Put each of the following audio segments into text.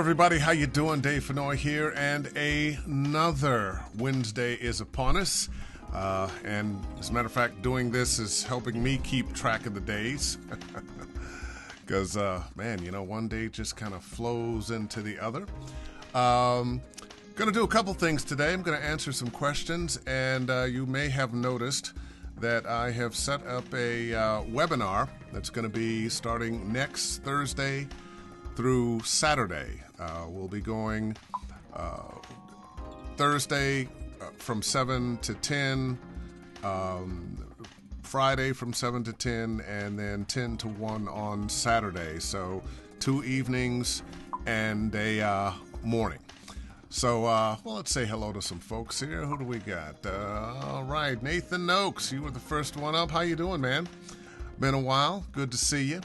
everybody, how you doing? Dave Fennoy here, and another Wednesday is upon us. And as a matter of fact, doing this is helping me keep track of the days. Because, man, you know, one day just kind of flows into the other. Going to do a couple things today. I'm going to answer some questions, and you may have noticed that I have set up a webinar that's going to be starting next Thursday through Saturday. We'll be going Thursday from 7 to 10, Friday from 7 to 10, and then 10 to 1 on Saturday. So 2 evenings and a morning. So, well, let's say hello to some folks here. Who do we got? All right, Nathan Noakes, you were the first one up. How you doing, man? Been a while. Good to see you.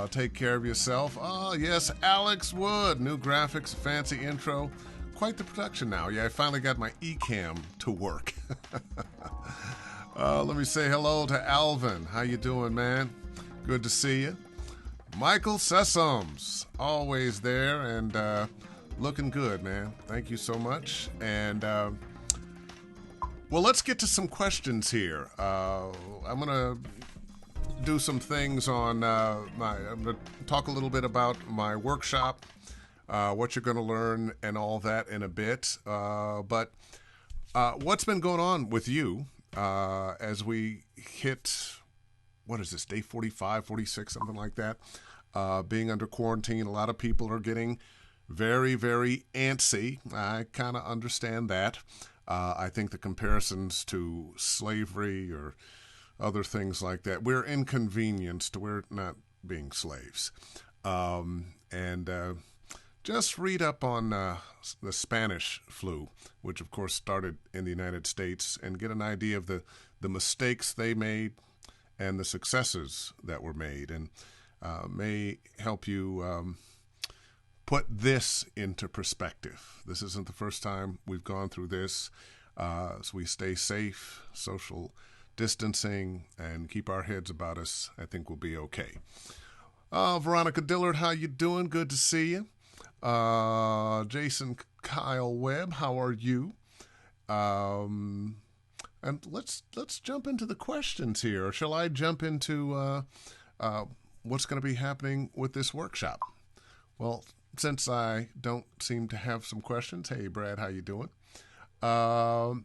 Take care of yourself. Oh, yes, Alex Wood. New graphics, fancy intro. Quite the production now. Yeah, I finally got my eCam to work. Let me say hello to Alvin. How you doing, man? Good to see you. Michael Sessoms, always there and looking good, man. Thank you so much. And, well, let's get to some questions here. I'm going to do some things on I'm going to talk a little bit about my workshop, what you're going to learn and all that in a bit. But what's been going on with you as we hit, what is this, day 45, 46, something like that? Being under quarantine, a lot of people are getting very, very antsy. I kind of understand that. I think the comparisons to slavery or other things like that, we're inconvenienced. We're not being slaves. Just read up on the Spanish flu, which of course started in the United States, and get an idea of the mistakes they made and the successes that were made, and may help you put this into perspective. This isn't the first time we've gone through this, so we stay safe, social distancing, and keep our heads about us. I think we'll be okay. Veronica Dillard, how you doing? Good to see you. Jason Kyle Webb, how are you? And let's jump into the questions here. Or shall I jump into what's going to be happening with this workshop? Well, since I don't seem to have some questions, hey Brad, how you doing?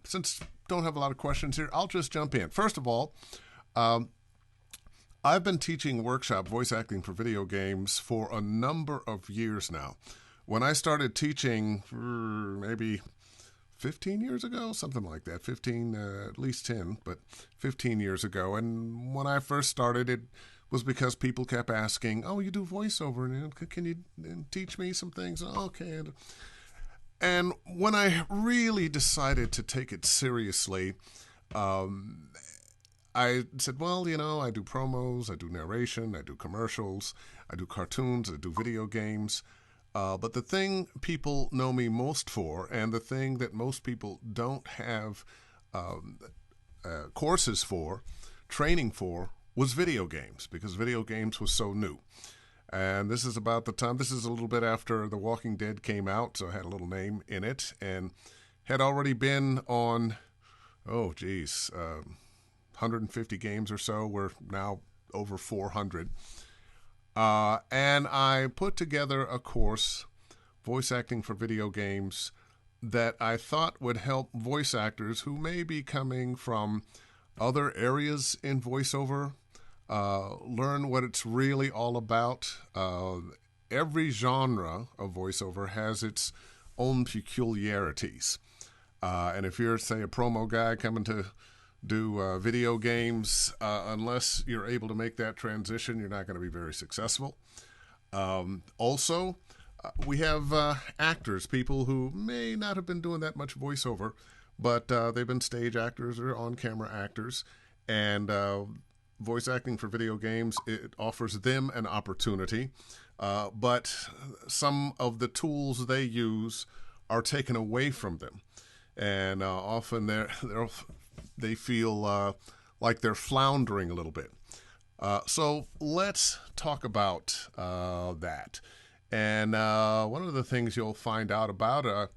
Since don't have a lot of questions here, I'll just jump in. First of all, I've been teaching workshop voice acting for video games for a number of years now. When I started teaching, maybe 15 years ago, something like that, 15, at least 10, but 15 years ago. And when I first started, it was because people kept asking, oh, you do voiceover, and can you teach me some things? Okay. And when I really decided to take it seriously, I said, well, you know, I do promos, I do narration, I do commercials, I do cartoons, I do video games. But the thing people know me most for, and the thing that most people don't have courses for, training for, was video games, because video games was so new. And this is about the time, this is a little bit after The Walking Dead came out, so it had a little name in it, and had already been on, 150 games or so. We're now over 400. And I put together a course, Voice Acting for Video Games, that I thought would help voice actors who may be coming from other areas in voiceover, learn what it's really all about. Every genre of voiceover has its own peculiarities. And if you're, say, a promo guy coming to do video games, unless you're able to make that transition, you're not going to be very successful. Also, we have actors, people who may not have been doing that much voiceover, but they've been stage actors or on-camera actors, and voice acting for video games, it offers them an opportunity, but some of the tools they use are taken away from them, and often they feel like they're floundering a little bit. So let's talk about that. And one of the things you'll find out about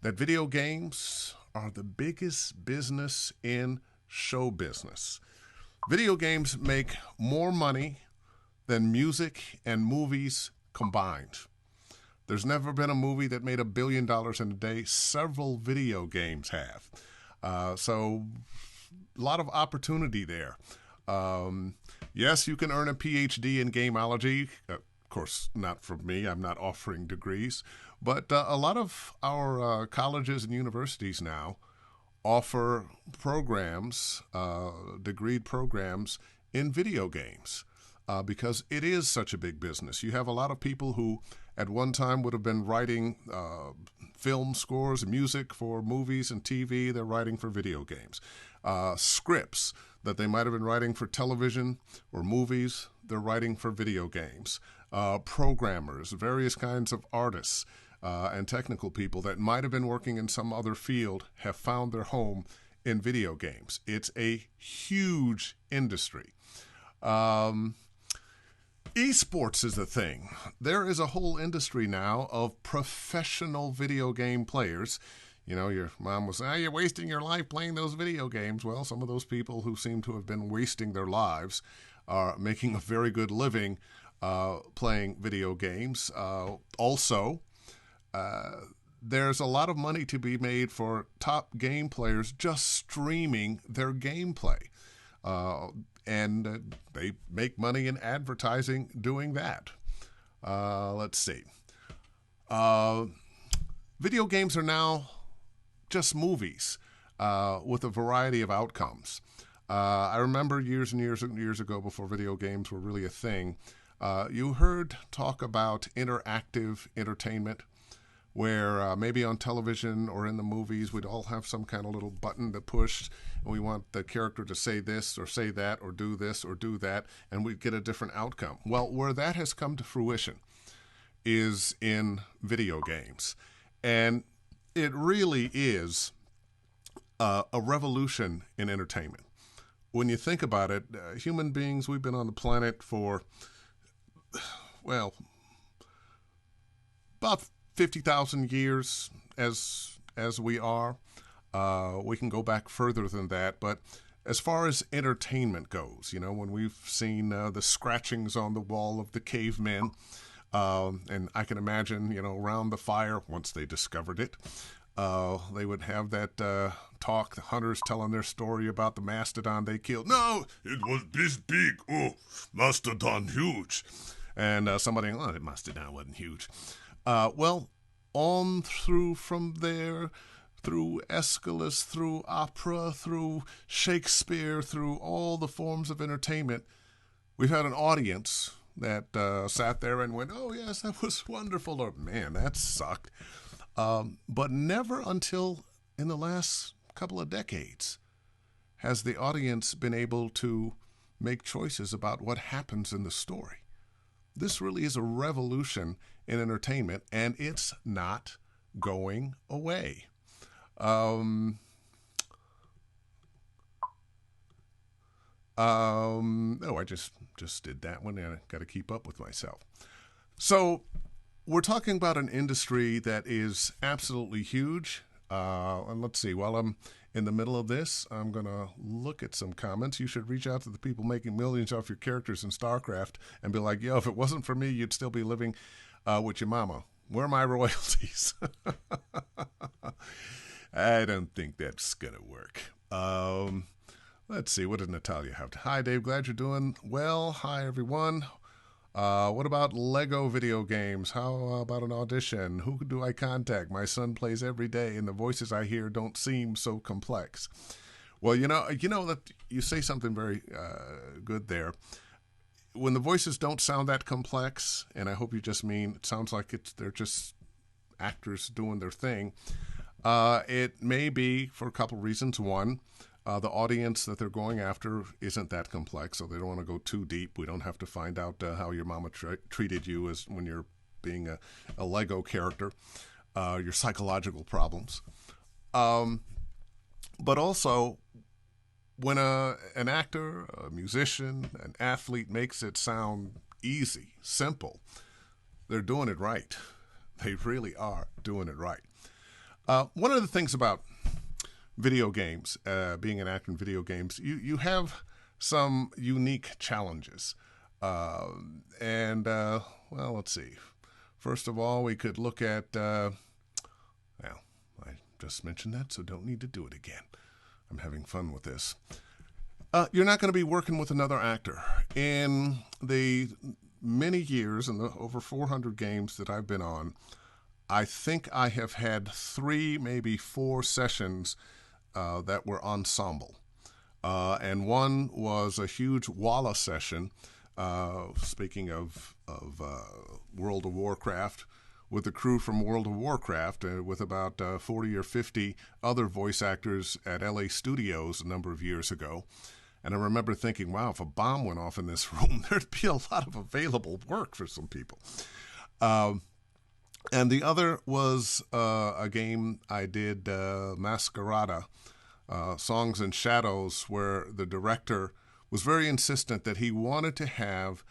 that video games are the biggest business in show business. Video games make more money than music and movies combined. There's never been a movie that made $1 billion in a day. Several video games have. So a lot of opportunity there. Yes, you can earn a PhD in gameology. Of course, not from me. I'm not offering degrees. But a lot of our colleges and universities now offer programs, degreed programs in video games because it is such a big business. You have a lot of people who at one time would have been writing film scores, music for movies and TV. They're writing for video games. Scripts that they might have been writing for television or movies, they're writing for video games. Programmers, various kinds of artists, and technical people that might have been working in some other field have found their home in video games. It's a huge industry. Esports is a thing. There is a whole industry now of professional video game players. You know, your mom was, you're wasting your life playing those video games. Well, some of those people who seem to have been wasting their lives are making a very good living playing video games. Also, there's a lot of money to be made for top game players just streaming their gameplay. And they make money in advertising doing that. Let's see. Video games are now just movies with a variety of outcomes. I remember years and years and years ago, before video games were really a thing, you heard talk about interactive entertainment, where maybe on television or in the movies, we'd all have some kind of little button to push, and we want the character to say this or say that or do this or do that, and we'd get a different outcome. Well, where that has come to fruition is in video games. And it really is a revolution in entertainment. When you think about it, human beings, we've been on the planet for, well, about 50,000 years as we are. We can go back further than that, but as far as entertainment goes, you know, when we've seen the scratchings on the wall of the cavemen, and I can imagine, you know, around the fire, once they discovered it, they would have that talk, the hunters telling their story about the mastodon they killed. No, it was this big. Oh, mastodon huge. And somebody, oh, the mastodon wasn't huge. Well, on through from there, through Aeschylus, through opera, through Shakespeare, through all the forms of entertainment, we've had an audience that sat there and went, oh, yes, that was wonderful, or man, that sucked. But never until in the last couple of decades has the audience been able to make choices about what happens in the story. This really is a revolution in entertainment, and it's not going away. Oh, I just did that one, and I got to keep up with myself. So we're talking about an industry that is absolutely huge. And let's see, while I'm in the middle of this, I'm going to look at some comments. You should reach out to the people making millions off your characters in StarCraft and be like, yo, if it wasn't for me, you'd still be living with your mama. Where are my royalties? I don't think that's going to work. Let's see, what did Natalia have? Hi, Dave, glad you're doing well. Hi, everyone. What about Lego video games? How about an audition? Who do I contact? My son plays every day, and the voices I hear don't seem so complex. Well, you know that you say something very good there. When the voices don't sound that complex, and I hope you just mean it sounds like they're just actors doing their thing. It may be for a couple reasons. One, the audience that they're going after isn't that complex, so they don't want to go too deep. We don't have to find out how your mama treated you as when you're being a Lego character, your psychological problems. But also, when an actor, a musician, an athlete makes it sound easy, simple, they're doing it right. They really are doing it right. One of the things about video games, being an actor in video games, you have some unique challenges. Well, let's see. First of all, we could look at, well, I just mentioned that, so don't need to do it again. I'm having fun with this. You're not going to be working with another actor. In the many years, in the over 400 games that I've been on, I think I have had 3, maybe 4 sessions that were ensemble. And one was a huge Walla session, speaking of World of Warcraft, with the crew from World of Warcraft, with about 40 or 50 other voice actors at LA Studios a number of years ago. And I remember thinking, wow, if a bomb went off in this room, there'd be a lot of available work for some people. And the other was a game I did, Masquerada, Songs and Shadows, where the director was very insistent that he wanted to have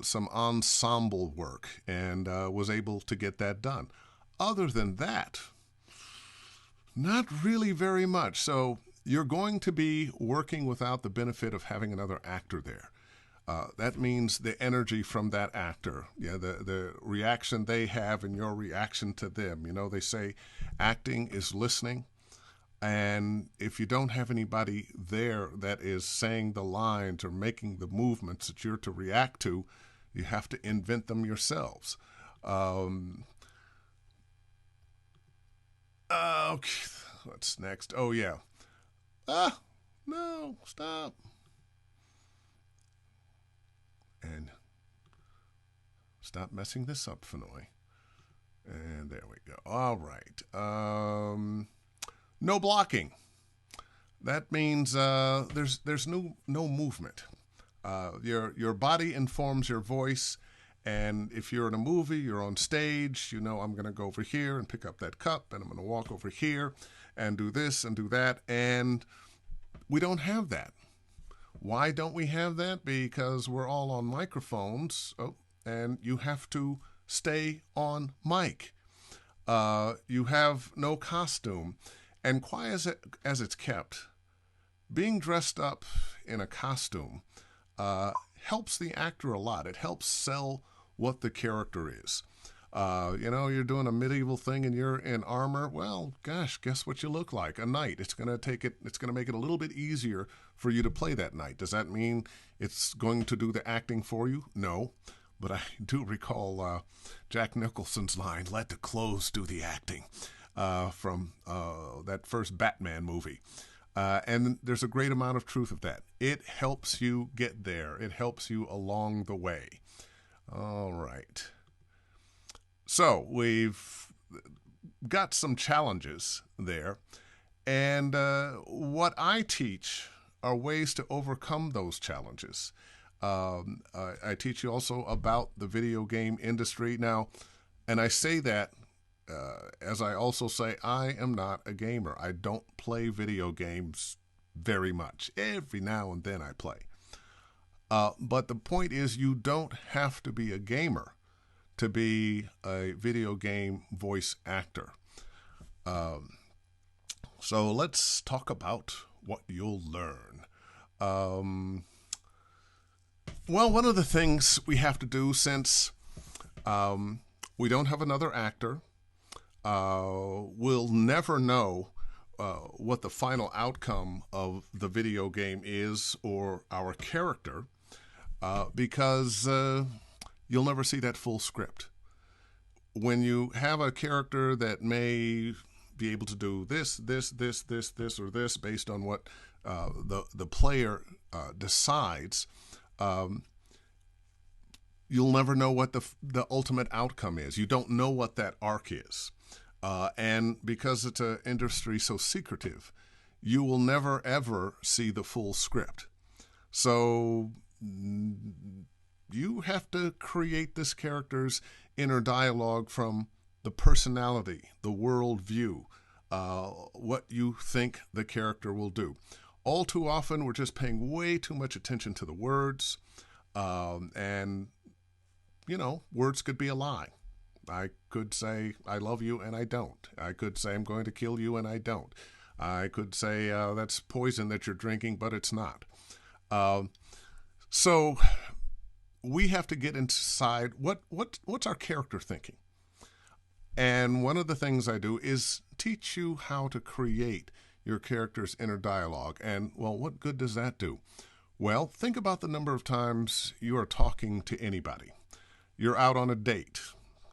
some ensemble work, and was able to get that done. Other than that, not really very much. So you're going to be working without the benefit of having another actor there. That means the energy from that actor, the reaction they have and your reaction to them. You know, they say acting is listening. And if you don't have anybody there that is saying the lines or making the movements that you're to react to, you have to invent them yourselves. Okay, what's next? Oh, yeah. No, stop. And stop messing this up, Fennoy. And there we go. All right. No blocking. That means there's no movement. Your body informs your voice, and if you're in a movie, you're on stage, you know I'm going to go over here and pick up that cup, and I'm going to walk over here and do this and do that, and we don't have that. Why don't we have that? Because we're all on microphones, and you have to stay on mic. You have no costume. And quiet as it's kept, being dressed up in a costume helps the actor a lot. It helps sell what the character is. You're doing a medieval thing and you're in armor. Well, gosh, guess what you look like? A knight. It's going to make it a little bit easier for you to play that knight. Does that mean it's going to do the acting for you? No. But I do recall Jack Nicholson's line, "Let the clothes do the acting." From that first Batman movie. And there's a great amount of truth of that. It helps you get there. It helps you along the way. All right. So we've got some challenges there. And what I teach are ways to overcome those challenges. I teach you also about the video game industry. Now, and I say that as I also say, I am not a gamer. I don't play video games very much. Every now and then I play. But the point is, you don't have to be a gamer to be a video game voice actor. So let's talk about what you'll learn. Well, one of the things we have to do, since we don't have another actor, we'll never know what the final outcome of the video game is, or our character, because you'll never see that full script. When you have a character that may be able to do this, or this, based on what the player decides, you'll never know what the ultimate outcome is. You don't know what that arc is. And because it's an industry so secretive, you will never, ever see the full script. So you have to create this character's inner dialogue from the personality, the worldview, what you think the character will do. All too often, we're just paying way too much attention to the words, and words could be a lie. I could say, I love you, and I don't. I could say, I'm going to kill you, and I don't. I could say, that's poison that you're drinking, but it's not. So we have to get inside what's our character thinking. And one of the things I do is teach you how to create your character's inner dialogue. And, well, what good does that do? Well, think about the number of times you are talking to anybody. You're out on a date.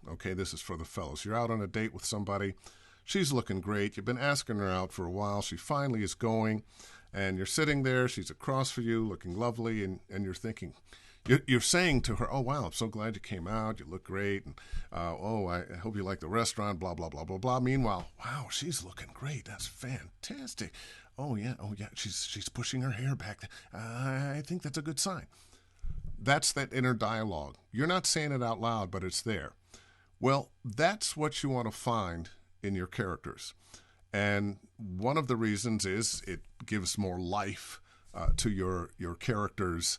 Okay, this is for the fellas. You're out on a date with somebody. She's looking great. You've been asking her out for a while. She finally is going. And you're sitting there. She's across from you, looking lovely. And you're thinking, you're saying to her, oh, wow, I'm so glad you came out. You look great. And, I hope you like the restaurant, blah, blah, blah, blah, blah. Meanwhile, wow, she's looking great. That's fantastic. Oh, yeah, she's pushing her hair back. I think that's a good sign. That's that inner dialogue. You're not saying it out loud, but it's there. Well, that's what you want to find in your characters. And one of the reasons is it gives more life to your characters'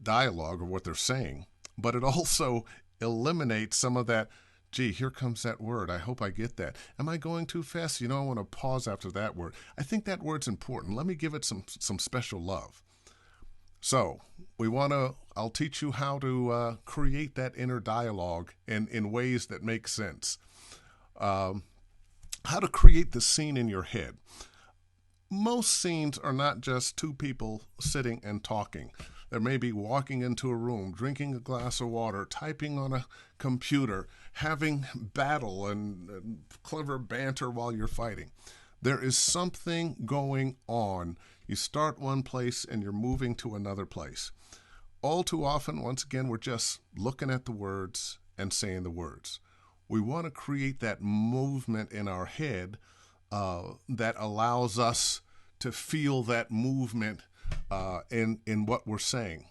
dialogue or what they're saying. But it also eliminates some of that, gee, here comes that word. I hope I get that. Am I going too fast? I want to pause after that word. I think that word's important. Let me give it some special love. So I'll teach you how to create that inner dialogue in ways that make sense. How to create the scene in your head. Most scenes are not just two people sitting and talking. There may be walking into a room, drinking a glass of water, typing on a computer, having battle and clever banter while you're fighting. There is something going on. You start one place and you're moving to another place. All too often, once again, we're just looking at the words and saying the words. We want to create that movement in our head that allows us to feel that movement in what we're saying.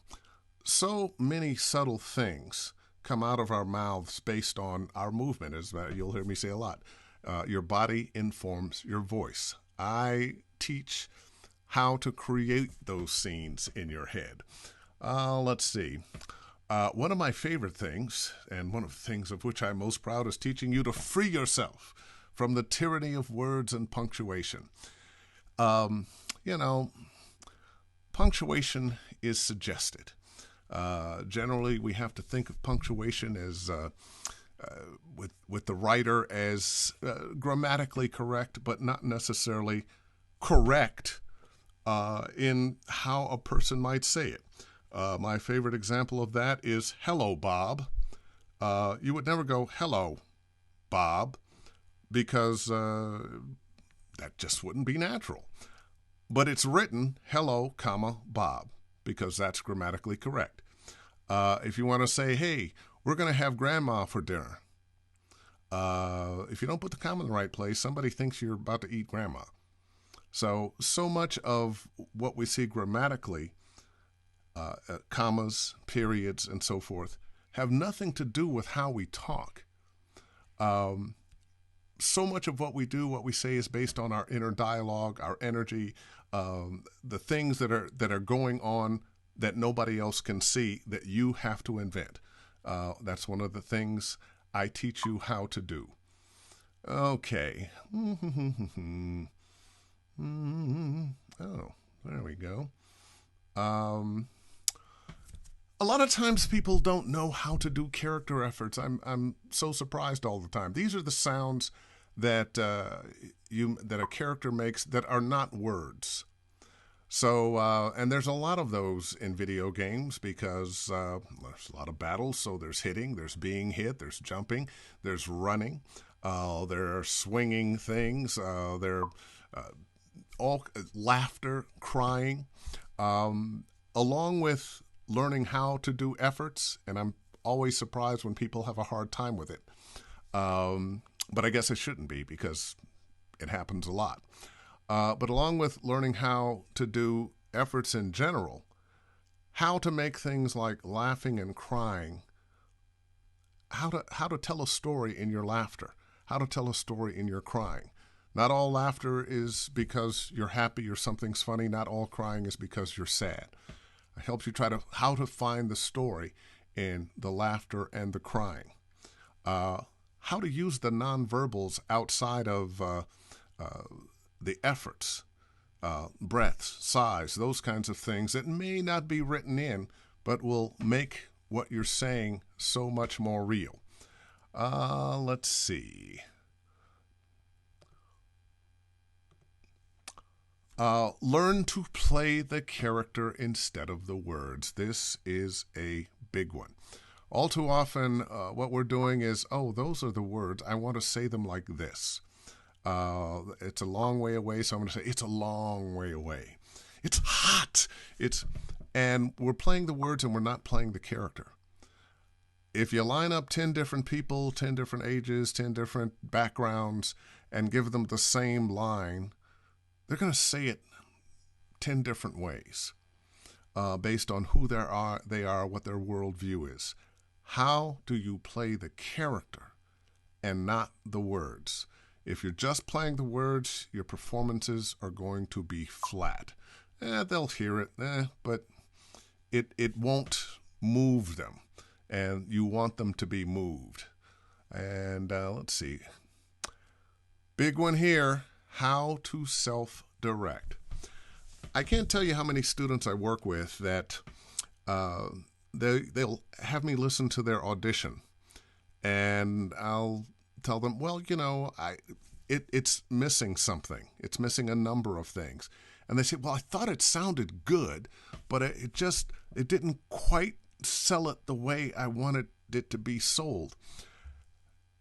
So many subtle things come out of our mouths based on our movement, as you'll hear me say a lot. Your body informs your voice. I teach how to create those scenes in your head. Let's see. One of my favorite things, and one of the things of which I'm most proud, is teaching you to free yourself from the tyranny of words and punctuation. Punctuation is suggested. Generally, we have to think of punctuation as with the writer as grammatically correct, but not necessarily correct in how a person might say it. My favorite example of that is hello, Bob. You would never go hello, Bob, because that just wouldn't be natural. But it's written hello, comma, Bob, because that's grammatically correct. If you want to say, hey, we're going to have grandma for dinner. If you don't put the comma in the right place, somebody thinks you're about to eat grandma. So much of what we see grammatically, commas, periods, and so forth, have nothing to do with how we talk. So much of what we do, what we say, is based on our inner dialogue, our energy, the things that are going on that nobody else can see, that you have to invent. That's one of the things I teach you how to do. Okay. Oh, there we go. A lot of times people don't know how to do character efforts. I'm so surprised all the time. These are the sounds that that a character makes that are not words. So, and there's a lot of those in video games because there's a lot of battles. So there's hitting, there's being hit, there's jumping, there's running, there are swinging things, there are all laughter, crying, along with learning how to do efforts. And I'm always surprised when people have a hard time with it. But I guess it shouldn't be because it happens a lot. But along with learning how to do efforts in general, how to make things like laughing and crying, how to tell a story in your laughter, how to tell a story in your crying. Not all laughter is because you're happy or something's funny. Not all crying is because you're sad. It helps you how to find the story in the laughter and the crying. How to use the nonverbals outside of the efforts, breaths, sighs, those kinds of things that may not be written in, but will make what you're saying so much more real. Let's see. Learn to play the character instead of the words. This is a big one. All too often, what we're doing is, oh, those are the words. I want to say them like this. It's a long way away, so I'm going to say, it's a long way away. It's hot. And we're playing the words and we're not playing the character. If you line up 10 different people, 10 different ages, 10 different backgrounds, and give them the same line, they're going to say it 10 different ways based on who they are, what their worldview is. How do you play the character and not the words? If you're just playing the words, your performances are going to be flat. They'll hear it, but it won't move them, and you want them to be moved. And let's see. Big one here, how to self-direct. I can't tell you how many students I work with that they'll have me listen to their audition, and I'll tell them, well, it's missing something. It's missing a number of things. And they say, well, I thought it sounded good, but it didn't quite sell it the way I wanted it to be sold.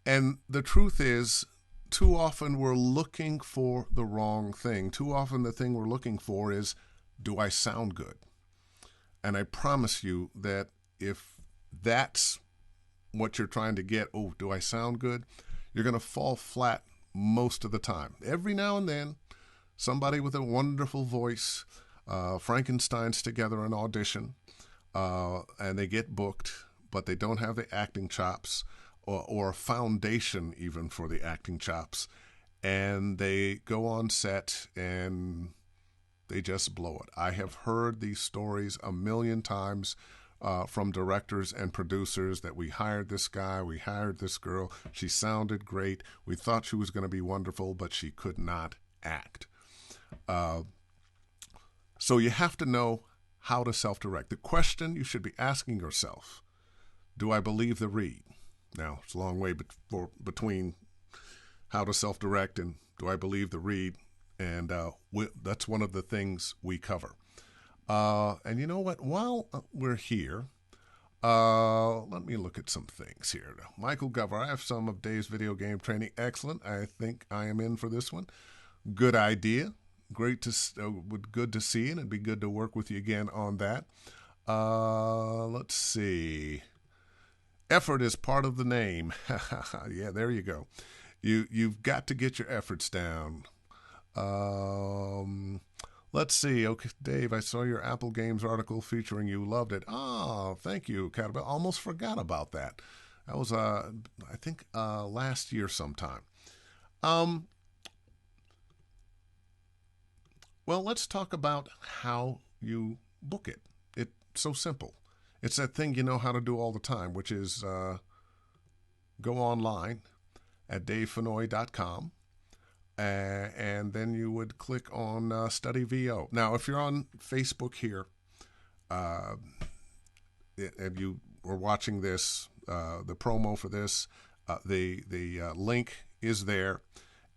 And the truth is, too often we're looking for the wrong thing. Too often the thing we're looking for is, do I sound good? And I promise you that if that's what you're trying to get, oh, do I sound good? You're going to fall flat most of the time. Every now and then, somebody with a wonderful voice, Frankenstein's together an audition, and they get booked, but they don't have the acting chops or a foundation even for the acting chops, and they go on set and they just blow it. I have heard these stories a million times from directors and producers that we hired this guy, we hired this girl, she sounded great, we thought she was going to be wonderful, but she could not act. So you have to know how to self-direct. The question you should be asking yourself, do I believe the read? Now, it's a long way between how to self-direct and do I believe the read, and that's one of the things we cover. And you know what? While we're here, let me look at some things here. Michael Gover, I have some of Dave's video game training. Excellent. I think I am in for this one. Good idea. Good to see, and it'd be good to work with you again on that. Let's see. Effort is part of the name. Yeah, there you go. You've got to get your efforts down. Let's see. Okay, Dave, I saw your Apple Games article featuring you. Loved it. Oh, thank you, Catabel. Almost forgot about that. That was, I think, last year sometime. Well, let's talk about how you book it. It's so simple. It's that thing you know how to do all the time, which is go online at davefennoy.com, and then you would click on Study VO. Now, if you're on Facebook here, and you were watching this, the promo for this, the link is there,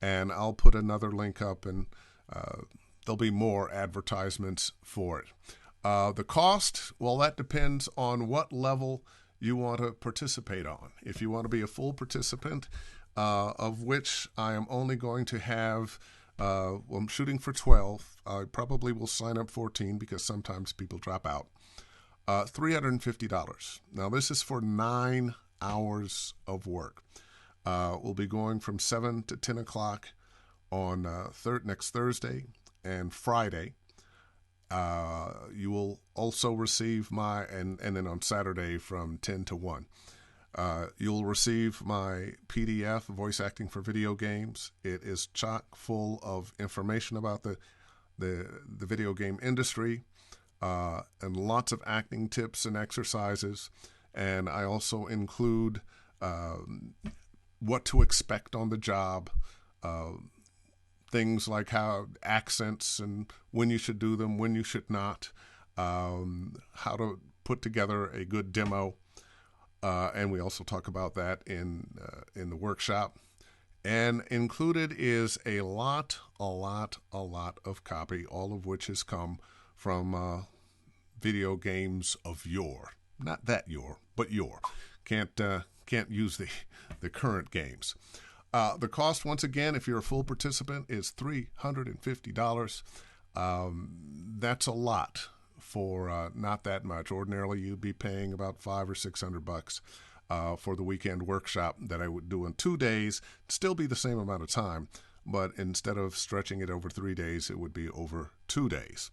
and I'll put another link up, and there'll be more advertisements for it. The cost, well, that depends on what level you want to participate on. If you want to be a full participant, of which I am only going to have, well, I'm shooting for 12. I probably will sign up 14 because sometimes people drop out. $350. Now, this is for 9 hours of work. We'll be going from 7 to 10 o'clock on next Thursday and Friday. You will also receive my, and then on Saturday from 10 to 1. You'll receive my PDF, Voice Acting for Video Games. It is chock full of information about the video game industry, and lots of acting tips and exercises. and I also include what to expect on the job, things like how accents and when you should do them, when you should not, how to put together a good demo, and we also talk about that in the workshop. And included is a lot of copy, all of which has come from video games of yore. Not that yore, but yore. Can't use the current games. The cost, once again, if you're a full participant, is $350. That's a lot for not that much. Ordinarily, you'd be paying about $500 or $600 for the weekend workshop that I would do in 2 days. It'd still be the same amount of time, but instead of stretching it over 3 days, it would be over 2 days.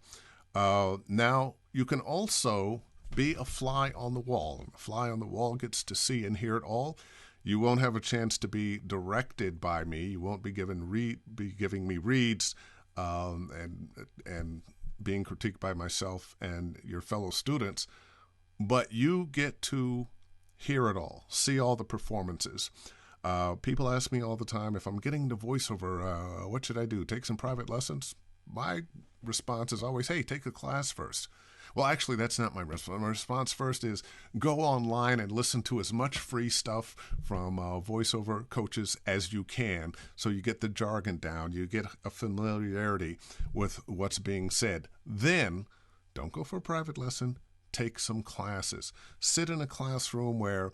Now, you can also be a fly on the wall. And a fly on the wall gets to see and hear it all. You won't have a chance to be directed by me. You won't be giving me reads and being critiqued by myself and your fellow students, but you get to hear it all, see all the performances. People ask me all the time, if I'm getting the voiceover, what should I do? Take some private lessons? My response is always, hey, take a class first. Well, actually, that's not my response. My response first is go online and listen to as much free stuff from voiceover coaches as you can, so you get the jargon down, you get a familiarity with what's being said. Then, don't go for a private lesson. Take some classes. Sit in a classroom where,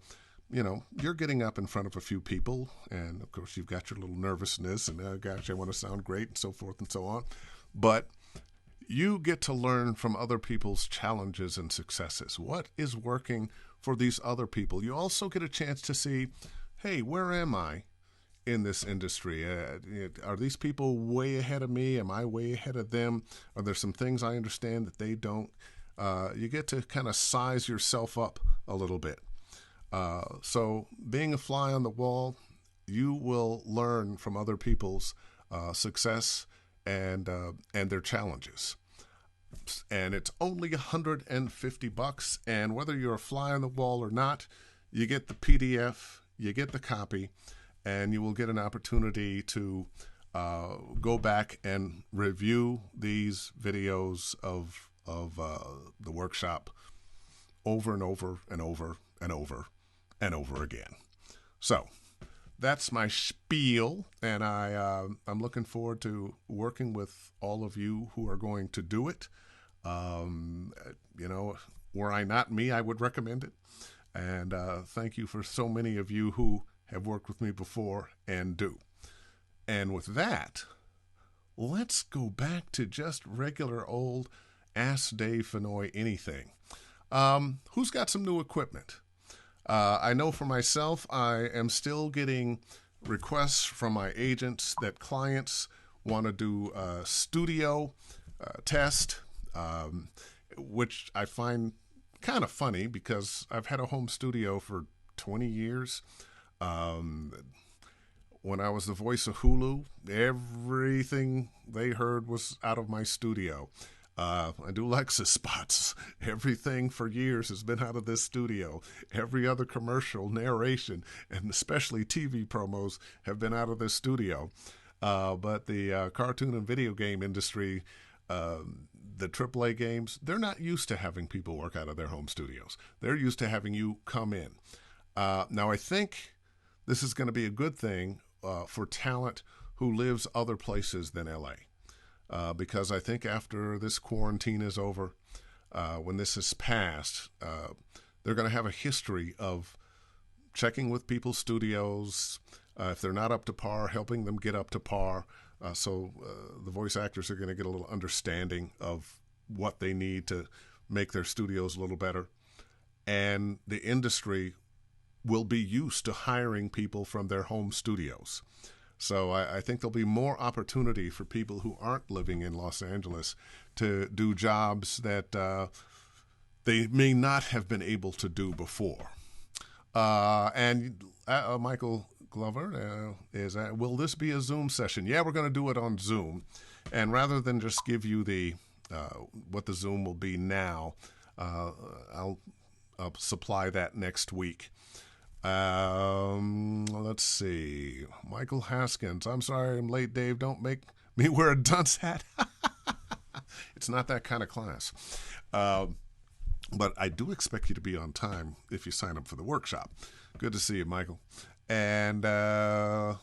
you're getting up in front of a few people, and of course you've got your little nervousness and, oh gosh, I want to sound great and so forth and so on. But you get to learn from other people's challenges and successes. What is working for these other people? You also get a chance to see, hey, where am I in this industry? Are these people way ahead of me? Am I way ahead of them? Are there some things I understand that they don't? You get to kind of size yourself up a little bit. So being a fly on the wall, you will learn from other people's success and their challenges. And it's only $150, and whether you're a fly on the wall or not, you get the PDF, you get the copy, and you will get an opportunity to go back and review these videos of the workshop over and over and over and over and over again. So that's my spiel, and I'm looking forward to working with all of you who are going to do it. Were I not me, I would recommend it. And thank you for so many of you who have worked with me before and do. And with that, let's go back to just regular old Ask Dave Fennoy anything. Who's got some new equipment? I know for myself, I am still getting requests from my agents that clients want to do a studio test, which I find kind of funny because I've had a home studio for 20 years. When I was the voice of Hulu, everything they heard was out of my studio. I do Lexus spots. Everything for years has been out of this studio. Every other commercial, narration, and especially TV promos have been out of this studio. But the cartoon and video game industry, the AAA games, they're not used to having people work out of their home studios. They're used to having you come in. Now, I think this is going to be a good thing for talent who lives other places than LA. Because I think after this quarantine is over, when this is passed, they're going to have a history of checking with people's studios. If they're not up to par, helping them get up to par. So the voice actors are going to get a little understanding of what they need to make their studios a little better. And the industry will be used to hiring people from their home studios. So I think there'll be more opportunity for people who aren't living in Los Angeles to do jobs that they may not have been able to do before. And Michael Glover is, will this be a Zoom session? Yeah, we're going to do it on Zoom. And rather than just give you the what the Zoom will be now, I'll supply that next week. Let's see. Michael Haskins. I'm sorry I'm late, Dave. Don't make me wear a dunce hat. It's not that kind of class. But I do expect you to be on time if you sign up for the workshop. Good to see you, Michael. And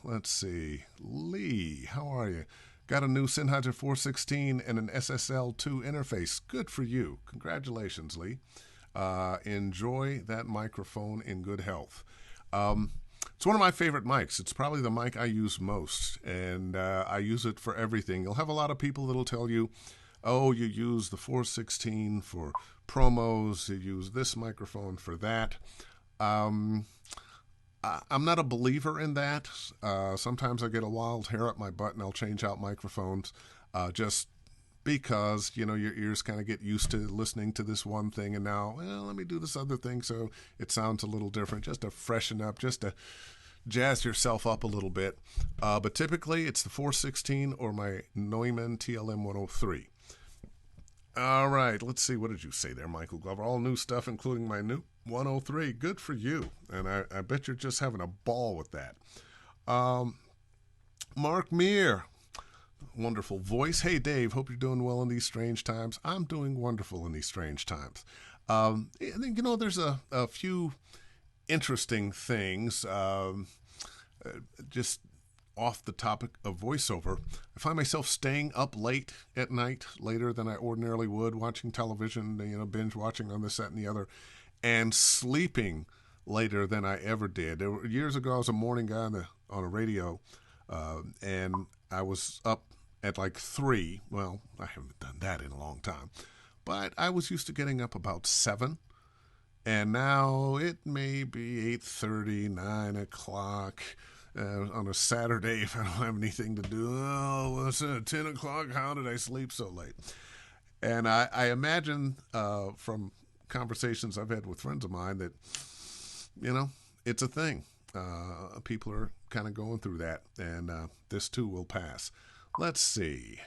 let's see. Lee, how are you? Got a new Sennheiser 416 and an SSL2 interface. Good for you. Congratulations, Lee. Enjoy that microphone in good health. It's one of my favorite mics. It's probably the mic I use most, and I use it for everything. You'll have a lot of people that'll tell you, oh, you use the 416 for promos, you use this microphone for that. I'm not a believer in that. Sometimes I get a wild hair up my butt and I'll change out microphones just because, your ears kind of get used to listening to this one thing, and now, well, let me do this other thing so it sounds a little different, just to freshen up, just to jazz yourself up a little bit. But typically it's the 416 or my Neumann TLM 103. All right, let's see. What did you say there, Michael Glover? All new stuff, including my new 103. Good for you. And I bet you're just having a ball with that. Mark Meir. Wonderful voice. Hey, Dave, hope you're doing well in these strange times. I'm doing wonderful in these strange times. There's a few interesting things. Just off the topic of voiceover, I find myself staying up late at night, later than I ordinarily would, watching television, binge watching on this, that, and the other, and sleeping later than I ever did. Years ago, I was a morning guy on a radio, and I was up at like 3. Well, I haven't done that in a long time, but I was used to getting up about 7, and now it may be 8:30, 9 o'clock. On a Saturday, if I don't have anything to do, it's 10 o'clock, how did I sleep so late? And I imagine from conversations I've had with friends of mine that, it's a thing. People are kind of going through that, and this too will pass. Let's see.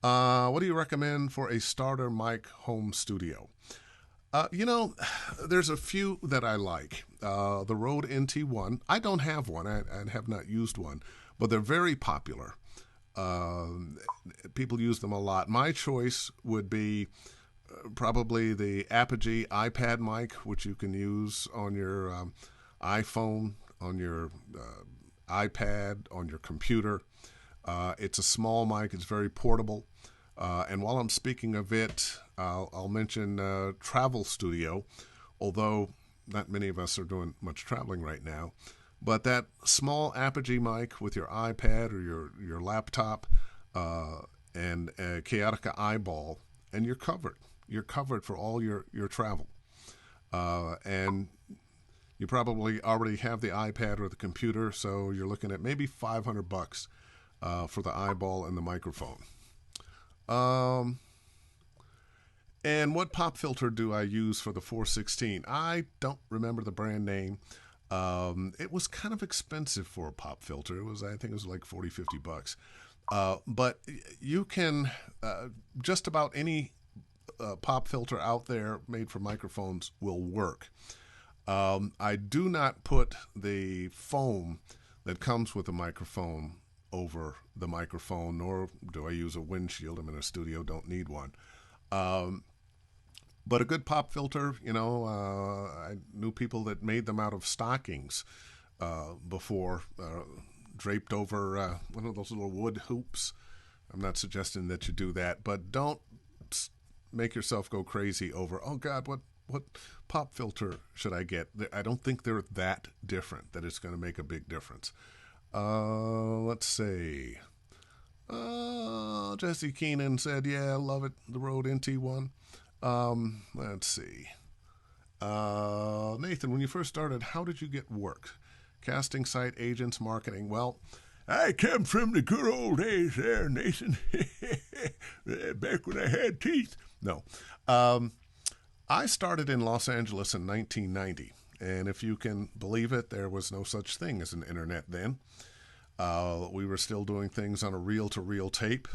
What do you recommend for a starter mic home studio? There's a few that I like. The Rode NT1. I don't have one. I have not used one, but they're very popular. People use them a lot. My choice would be probably the Apogee iPad mic, which you can use on your iPhone, on your iPad, on your computer. It's a small mic. It's very portable. And while I'm speaking of it, I'll mention Travel Studio, although not many of us are doing much traveling right now. But that small Apogee mic with your iPad or your laptop and a Chaotica eyeball, and you're covered. You're covered for all your travel. And you probably already have the iPad or the computer, so you're looking at maybe $500 for the eyeball and the microphone. And what pop filter do I use for the 416? I don't remember the brand name. It was kind of expensive for a pop filter. I think it was like $40-50. But you can, just about any pop filter out there made for microphones will work. I do not put the foam that comes with the microphone over the microphone, nor do I use a windshield. I'm in a studio, don't need one. But a good pop filter, I knew people that made them out of stockings before, draped over one of those little wood hoops. I'm not suggesting that you do that, but don't make yourself go crazy over, oh God, what pop filter should I get? I don't think they're that different that it's going to make a big difference. Let's see. Jesse Keenan said, yeah, I love it, the Rode NT1. Let's see. Nathan, when you first started, how did you get work? Casting site, agents, marketing? Well, I come from the good old days there, Nathan. Back when I had teeth. No. I started in Los Angeles in 1990. And if you can believe it, there was no such thing as an internet then. We were still doing things on a reel-to-reel tape,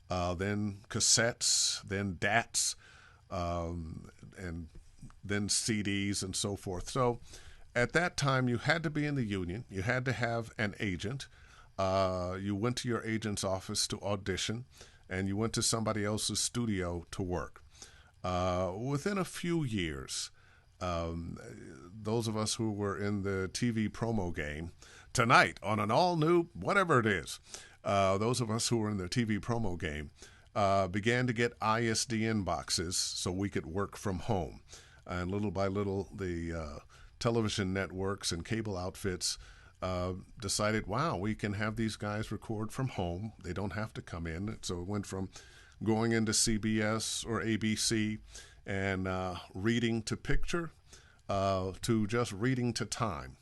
then cassettes, then DATs, and then CDs and so forth. So at that time, you had to be in the union. You had to have an agent. You went to your agent's office to audition, and you went to somebody else's studio to work. Within a few years, those of us who were in the TV promo game, tonight on an all-new whatever it is, those of us who were in the TV promo game began to get ISDN boxes so we could work from home. And little by little, the television networks and cable outfits decided, wow, we can have these guys record from home. They don't have to come in. So it went from going into CBS or ABC and reading to picture to just reading to time.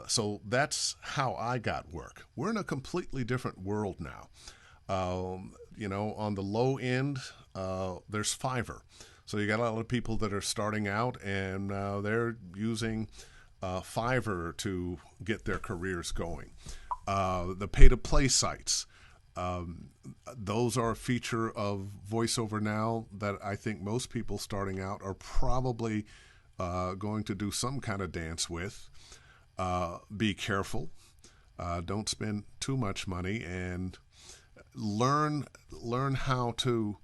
So that's how I got work. We're in a completely different world now. On the low end, there's Fiverr. So you got a lot of people that are starting out, and they're using Fiverr to get their careers going. The pay-to-play sites, those are a feature of VoiceOver now that I think most people starting out are probably going to do some kind of dance with. Be careful. Don't spend too much money, and learn how to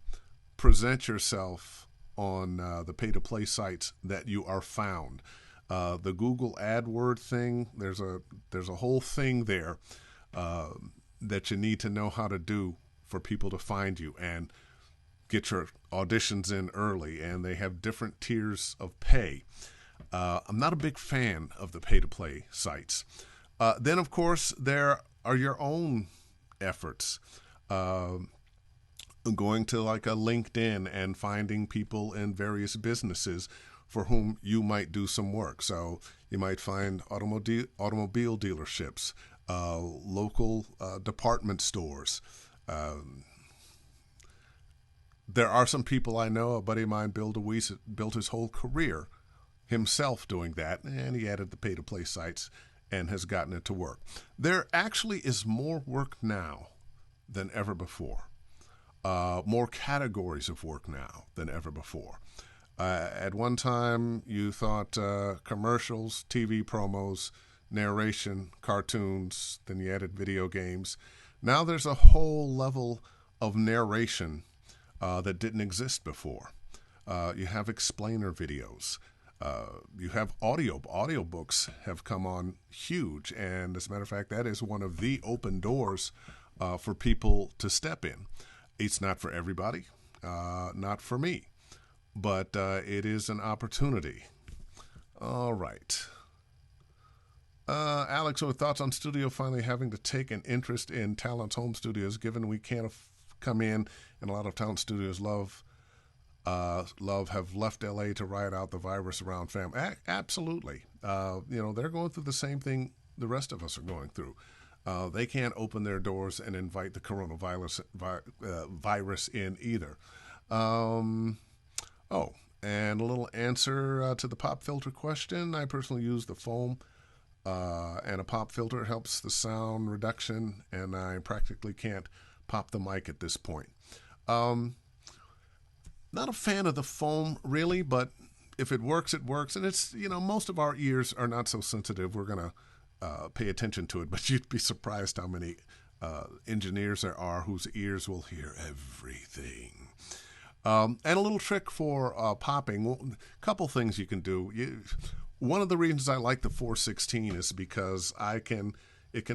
present yourself on the pay-to-play sites that you are found. The Google AdWord thing, there's a whole thing there that you need to know how to do for people to find you and get your auditions in early, and they have different tiers of pay. I'm not a big fan of the pay-to-play sites. Then, of course, there are your own efforts. Going to like a LinkedIn and finding people in various businesses for whom you might do some work. So you might find automobile dealerships, local department stores. There are some people I know. A buddy of mine built his whole career himself doing that, and he added the pay-to-play sites and has gotten it to work. There actually is more work now than ever before. More categories of work now than ever before. At one time, you thought commercials, TV promos, narration, cartoons, then you added video games. Now there's a whole level of narration that didn't exist before. You have explainer videos. You have audiobooks have come on huge, and as a matter of fact, that is one of the open doors for people to step in. It's not for everybody, not for me, but it is an opportunity. All right. Alex, what thoughts on studio finally having to take an interest in Talent's home studios, given we can't come in, and a lot of talent studios have left LA to ride out the virus around family. Absolutely. They're going through the same thing the rest of us are going through. They can't open their doors and invite the coronavirus virus in either. And a little answer to the pop filter question. I personally use the foam, and a pop filter helps the sound reduction, and I practically can't pop the mic at this point. Not a fan of the foam, really, but if it works, it works. And it's, most of our ears are not so sensitive. We're going to pay attention to it, but you'd be surprised how many engineers there are whose ears will hear everything. And a little trick for popping, a couple things you can do. One of the reasons I like the 416 is because it can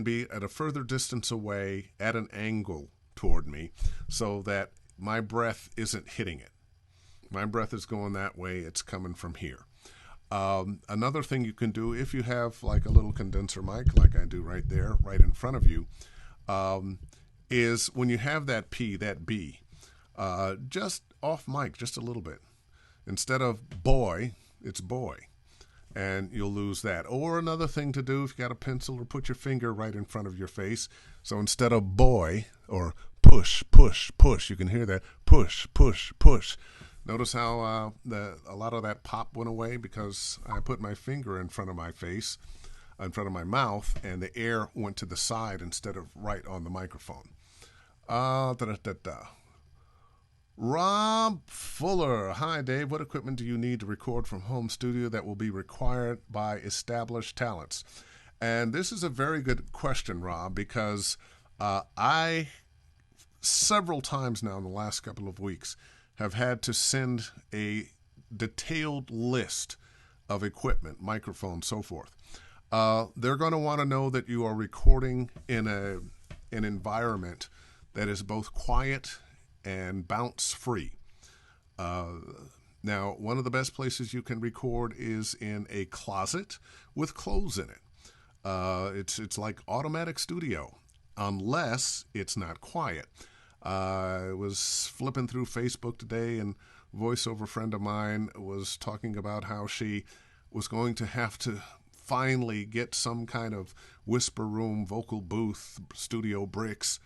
be at a further distance away at an angle toward me so that my breath isn't hitting it. My breath is going that way. It's coming from here. Another thing you can do, if you have like a little condenser mic, like I do right there, right in front of you, is when you have that P, that B, just off mic, just a little bit. Instead of boy, it's boy. And you'll lose that. Or another thing to do, if you got a pencil, or put your finger right in front of your face. So instead of boy, or push, push, push, you can hear that, push, push, push. Notice how a lot of that pop went away because I put my finger in front of my face, in front of my mouth, and the air went to the side instead of right on the microphone. Rob Fuller. Hi, Dave. What equipment do you need to record from home studio that will be required by established talents? And this is a very good question, Rob, because I, several times now in the last couple of weeks, have had to send a detailed list of equipment, microphones, so forth. They're going to want to know that you are recording in an environment that is both quiet and bounce free. Now, one of the best places you can record is in a closet with clothes in it. It's like automatic studio, unless it's not quiet. I was flipping through Facebook today, and a voiceover friend of mine was talking about how she was going to have to finally get some kind of whisper room, vocal booth, studio bricks,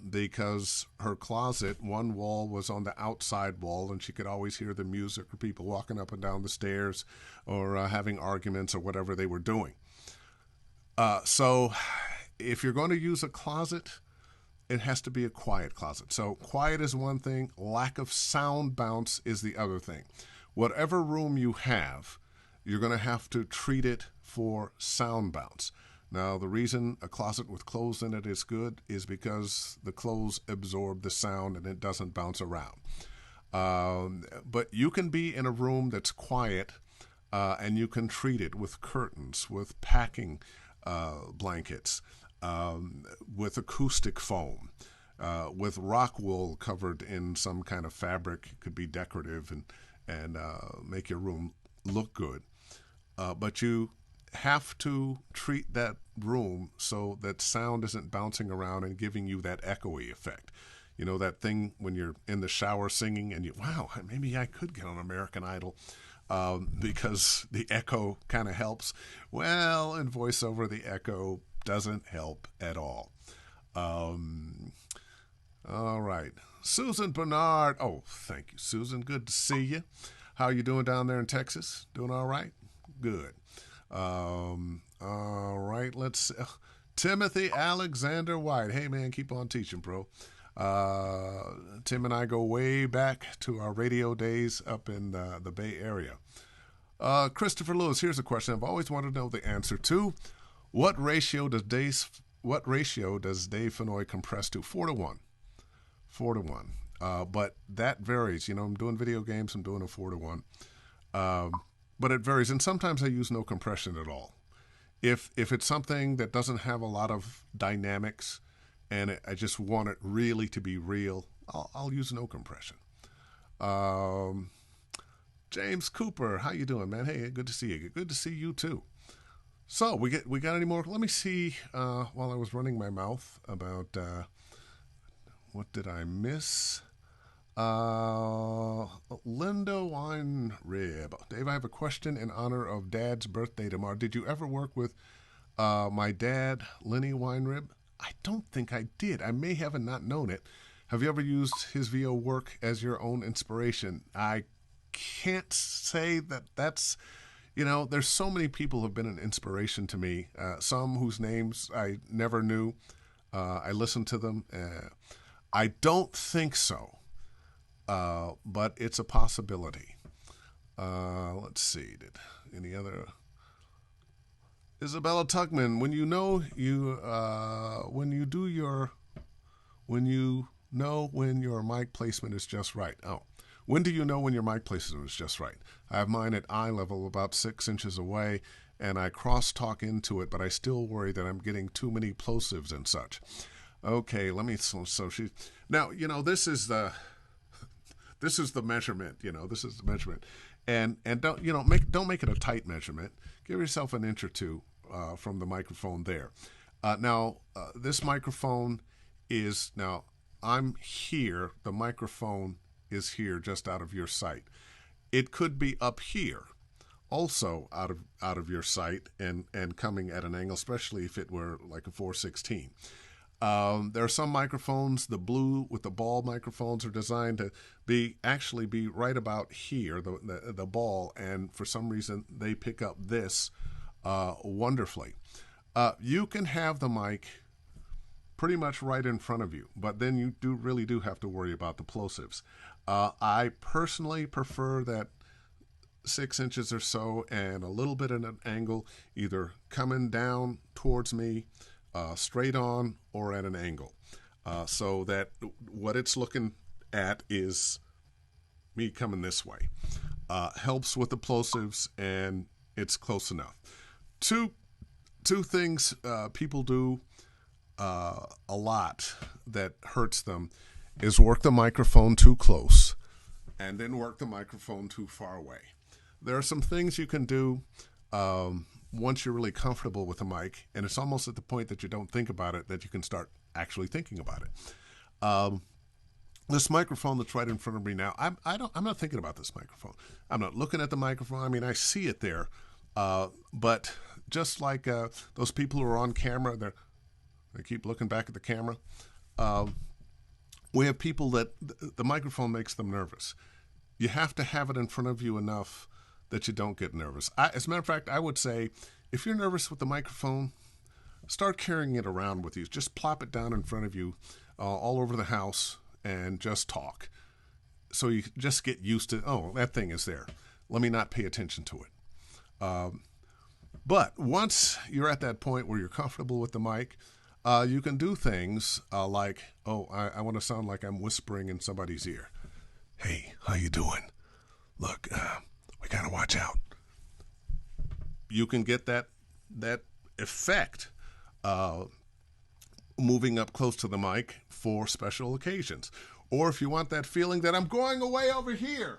because her closet, one wall was on the outside wall, and she could always hear the music or people walking up and down the stairs or having arguments or whatever they were doing. So if you're going to use a closet, it has to be a quiet closet. So quiet is one thing, lack of sound bounce is the other thing. Whatever room you have, you're going to have to treat it for sound bounce. Now, the reason a closet with clothes in it is good is because the clothes absorb the sound and it doesn't bounce around. But you can be in a room that's quiet, and you can treat it with curtains, with packing blankets, with acoustic foam, with rock wool covered in some kind of fabric. It could be decorative and make your room look good. But you have to treat that room so that sound isn't bouncing around and giving you that echoey effect. You know, that thing when you're in the shower singing and wow, maybe I could get on American Idol because the echo kind of helps. Well, in voiceover, the echo doesn't help at all. All right. Susan Bernard. Oh, thank you, Susan. Good to see you. How you doing down there in Texas? Doing all right? Good. All right. Let's see. Timothy Alexander White. Hey, man, keep on teaching, bro. Tim and I go way back to our radio days up in the Bay Area. Christopher Lewis, here's a question I've always wanted to know the answer to. What ratio does Dave Fennoy compress to? 4-1. 4-1. But that varies. You know, I'm doing video games. I'm doing a 4-1. But it varies, and sometimes I use no compression at all. If it's something that doesn't have a lot of dynamics, and I just want it really to be real, I'll use no compression. James Cooper, how you doing, man? Hey, good to see you. Good to see you too. So we got any more? Let me see. While I was running my mouth about what did I miss? Linda Weinrib. Dave, I have a question in honor of Dad's birthday tomorrow. Did you ever work with my dad, Lenny Weinrib? I don't think I did. I may have not known it. Have you ever used his VO work as your own inspiration? I can't say that's, you know, there's so many people who have been an inspiration to me. Some whose names I never knew. I listened to them. I don't think so. But it's a possibility. Let's see. Any other? Isabella Tugman. When you know when your mic placement is just right. Oh, when do you know when your mic placement is just right? I have mine at eye level, about 6 inches away, and I crosstalk into it, but I still worry that I'm getting too many plosives and such. Okay, let me. So she. Now, you know, this is the measurement. You know, this is the measurement, and don't make it a tight measurement. Give yourself an inch or two from the microphone there. Now, this microphone is now. I'm here. The microphone is here, just out of your sight. It could be up here, also out of your sight, and coming at an angle, especially if it were like a 416. There are some microphones, the blue with the ball microphones, are designed to be right about here, the ball, and for some reason they pick up this wonderfully. You can have the mic pretty much right in front of you. But then you really do have to worry about the plosives. I personally prefer that 6 inches or so and a little bit at an angle, either coming down towards me, straight on, or at an angle, so that what it's looking at is me coming this way. Helps with the plosives, and it's close enough. Two things people do a lot that hurts them is work the microphone too close and then work the microphone too far away. There are some things you can do once you're really comfortable with the mic, and it's almost at the point that you don't think about it that you can start actually thinking about it. This microphone that's right in front of me now, I'm not thinking about this microphone. I'm not looking at the microphone. I mean, I see it there, but just like those people who are on camera, they keep looking back at the camera. We have people that the microphone makes them nervous. You have to have it in front of you enough that you don't get nervous. As a matter of fact, I would say if you're nervous with the microphone, start carrying it around with you. Just plop it down in front of you all over the house and just talk. So you just get used to, oh, that thing is there. Let me not pay attention to it. But once you're at that point where you're comfortable with the mic, you can do things like, I want to sound like I'm whispering in somebody's ear. Hey, how you doing? Look, we got to watch out. You can get that effect moving up close to the mic for special occasions. Or if you want that feeling that I'm going away over here,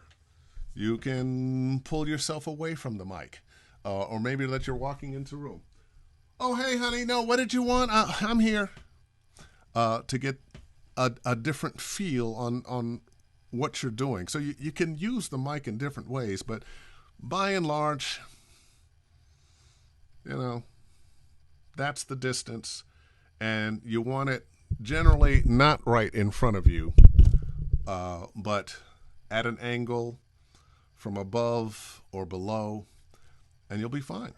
you can pull yourself away from the mic. Or maybe that you're walking into a room. Oh, hey, honey, no, what did you want? I'm here. To get a different feel on what you're doing. So you can use the mic in different ways, but by and large, that's the distance. And you want it generally not right in front of you, but at an angle from above or below, and you'll be fine.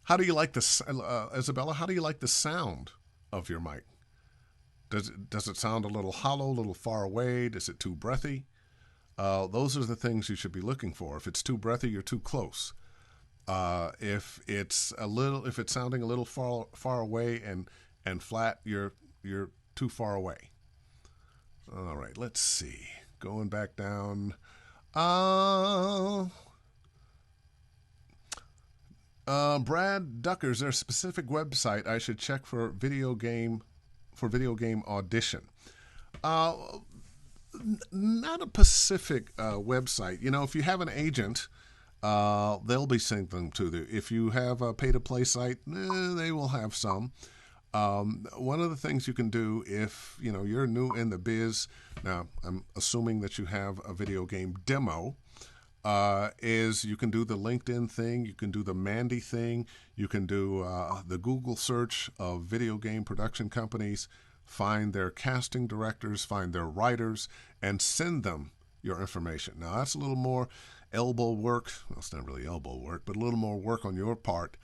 How do you like Isabella, how do you like the sound of your mic? Does it sound a little hollow, a little far away? Is it too breathy? Those are the things you should be looking for. If it's too breathy, you're too close. If it's sounding a little far away and flat, you're too far away. All right, let's see. Going back down. Brad Ducker, is there a specific website I should check for video game audition? Not a specific website. If you have an agent, they'll be sending them to you. If you have a pay-to-play site, they will have some. One of the things you can do if you're new in the biz, now I'm assuming that you have a video game demo, is you can do the LinkedIn thing, you can do the Mandy thing, you can do the Google search of video game production companies, find their casting directors, find their writers, and send them your information. Now that's a little more elbow work. Well, it's not really elbow work, but a little more work on your part.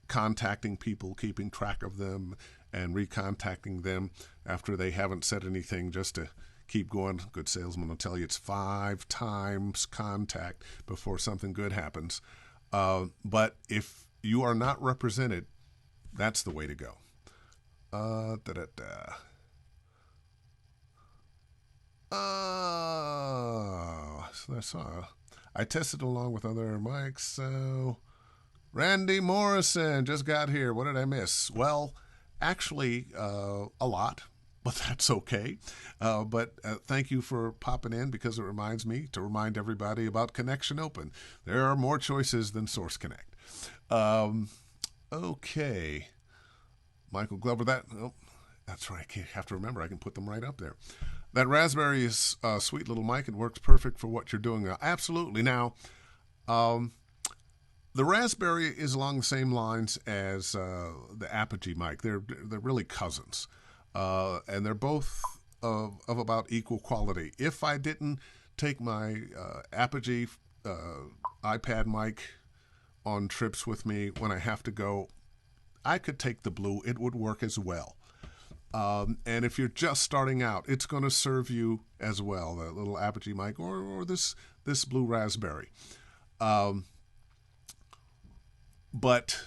Contacting people, keeping track of them, and recontacting them after they haven't said anything, just to keep going. Good salesman will tell you it's 5 times contact before something good happens. But if you are not represented, that's the way to go. I tested along with other mics, so Randy Morrison just got here. What did I miss? Well, actually, a lot, but that's okay. But thank you for popping in, because it reminds me to remind everybody about Connection Open. There are more choices than Source Connect. Okay. Michael Glover, that's right. I have to remember. I can put them right up there. That Raspberry is a sweet little mic. It works perfect for what you're doing now. Absolutely. Now, the Raspberry is along the same lines as the Apogee mic. They're really cousins, and they're both of about equal quality. If I didn't take my Apogee iPad mic on trips with me when I have to go I could take the blue. It would work as well. And if you're just starting out, it's going to serve you as well. The little Apogee mic or this blue raspberry. But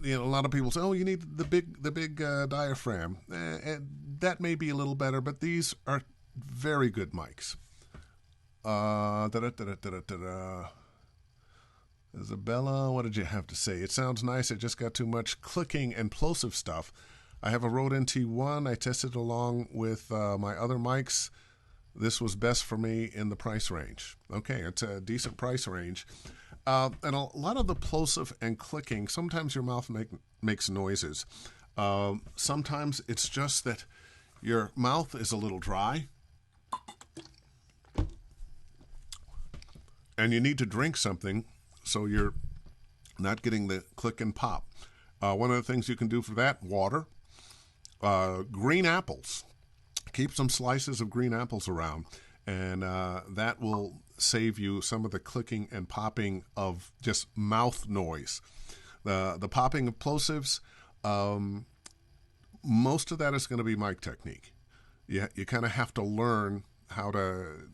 a lot of people say, "Oh, you need the big diaphragm," and that may be a little better. But these are very good mics. Isabella, what did you have to say? It sounds nice. It just got too much clicking and plosive stuff. I have a Rode NT1. I tested along with my other mics. This was best for me in the price range. Okay, it's a decent price range. And a lot of the plosive and clicking, sometimes your mouth makes noises. Sometimes it's just that your mouth is a little dry and you need to drink something so you're not getting the click and pop. One of the things you can do for that, water, green apples. Keep some slices of green apples around, and that will save you some of the clicking and popping of just mouth noise. The popping of plosives, most of that is going to be mic technique. You kind of have to learn how that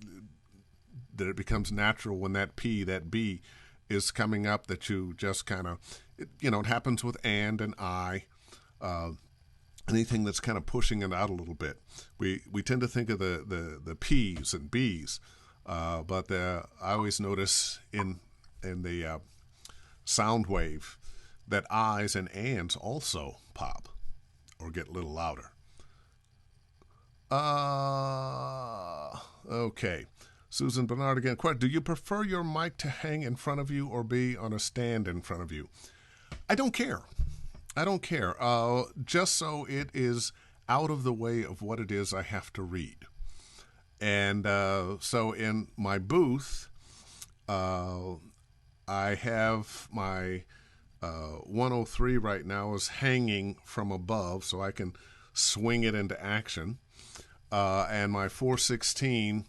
it becomes natural when that P, that B is coming up, that you just kind of, it happens with and I. Anything that's kind of pushing it out a little bit. We tend to think of the P's and B's, but I always notice in the sound wave that I's and ands also pop or get a little louder. Okay. Susan Bernard again. Do you prefer your mic to hang in front of you or be on a stand in front of you? I don't care. Just so it is out of the way of what it is I have to read. And so in my booth, I have my 103 right now is hanging from above, so I can swing it into action. And my 416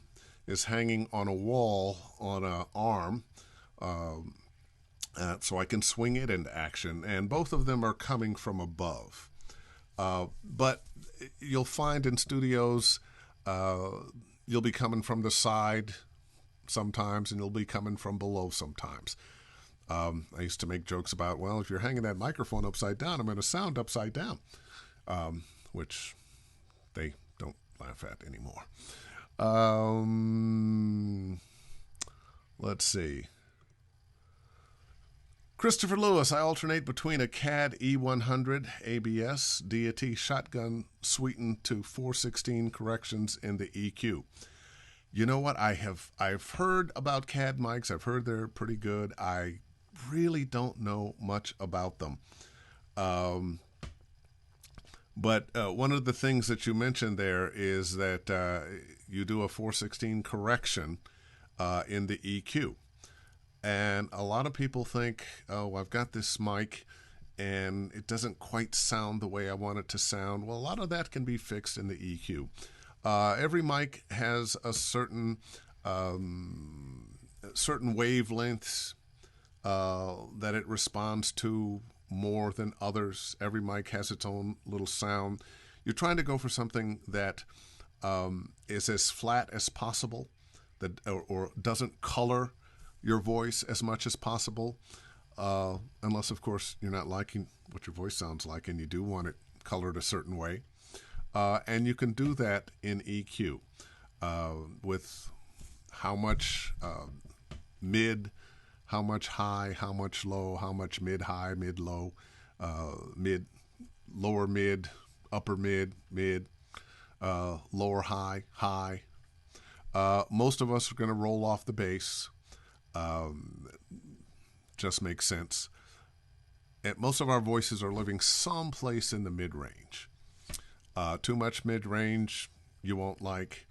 is hanging on a wall on an arm. So I can swing it into action, and both of them are coming from above. But you'll find in studios, you'll be coming from the side sometimes, and you'll be coming from below sometimes. I used to make jokes about, well, if you're hanging that microphone upside down, I'm going to sound upside down, which they don't laugh at anymore. Let's see. Christopher Lewis, I alternate between a CAD E100 ABS deity shotgun sweetened to 416 corrections in the EQ. You know what? I've heard about CAD mics. I've heard they're pretty good. I really don't know much about them. But one of the things that you mentioned there is that you do a 416 correction in the EQ. And a lot of people think, oh, I've got this mic and it doesn't quite sound the way I want it to sound. Well, a lot of that can be fixed in the EQ. Every mic has a certain wavelengths that it responds to more than others. Every mic has its own little sound. You're trying to go for something that is as flat as possible, that or doesn't color your voice as much as possible, unless, of course, you're not liking what your voice sounds like and you do want it colored a certain way. And you can do that in EQ with how much mid, how much high, how much low, how much mid-high, mid-low, lower mid, upper mid, lower high, high. Most of us are going to roll off the bass. Just makes sense. And most of our voices are living someplace in the mid-range. Too much mid-range, you won't like.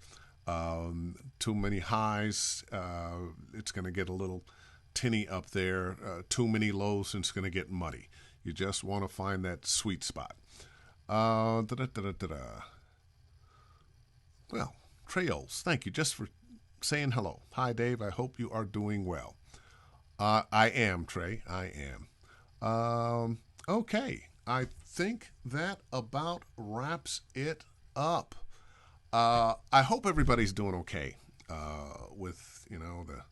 Too many highs, it's going to get a little tinny up there. Too many lows, and it's going to get muddy. You just want to find that sweet spot. Well, Trails, thank you just for saying hello. Hi, Dave. I hope you are doing well. I am, Trey. I am. Okay, I think that about wraps it up. I hope everybody's doing okay with the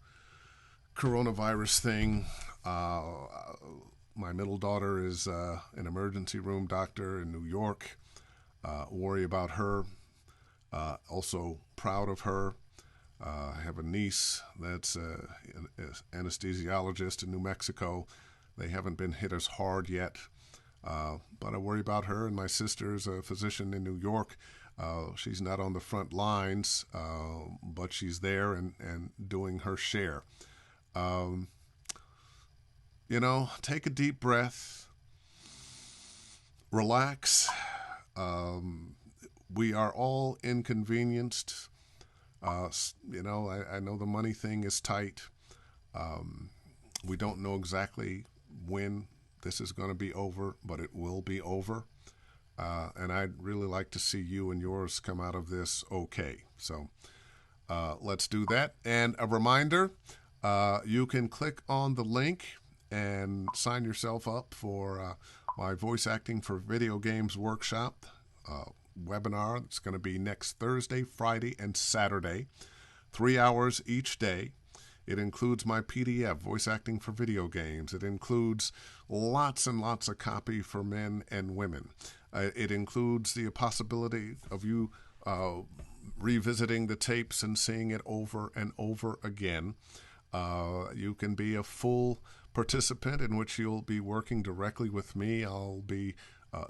coronavirus thing. My middle daughter is an emergency room doctor in New York. Worry about her. Also proud of her. I have a niece that's an anesthesiologist in New Mexico. They haven't been hit as hard yet, but I worry about her. And my sister's a physician in New York. She's not on the front lines, but she's there and doing her share. Um, take a deep breath, relax. We are all inconvenienced. I know the money thing is tight. We don't know exactly when this is going to be over, but it will be over. And I'd really like to see you and yours come out of this okay. So let's do that. And a reminder, you can click on the link and sign yourself up for my voice acting for video games workshop webinar. It's going to be next Thursday, Friday, and Saturday, 3 hours each day. It includes my PDF, Voice Acting for Video Games. It includes lots and lots of copy for men and women. It includes the possibility of you revisiting the tapes and seeing it over and over again. You can be a full participant in which you'll be working directly with me. I'll be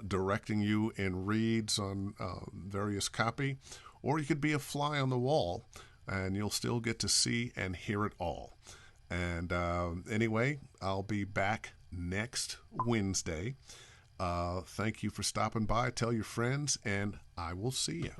directing you in reads on various copy, or you could be a fly on the wall and you'll still get to see and hear it all. And anyway, I'll be back next Wednesday. Thank you for stopping by. Tell your friends, and I will see you.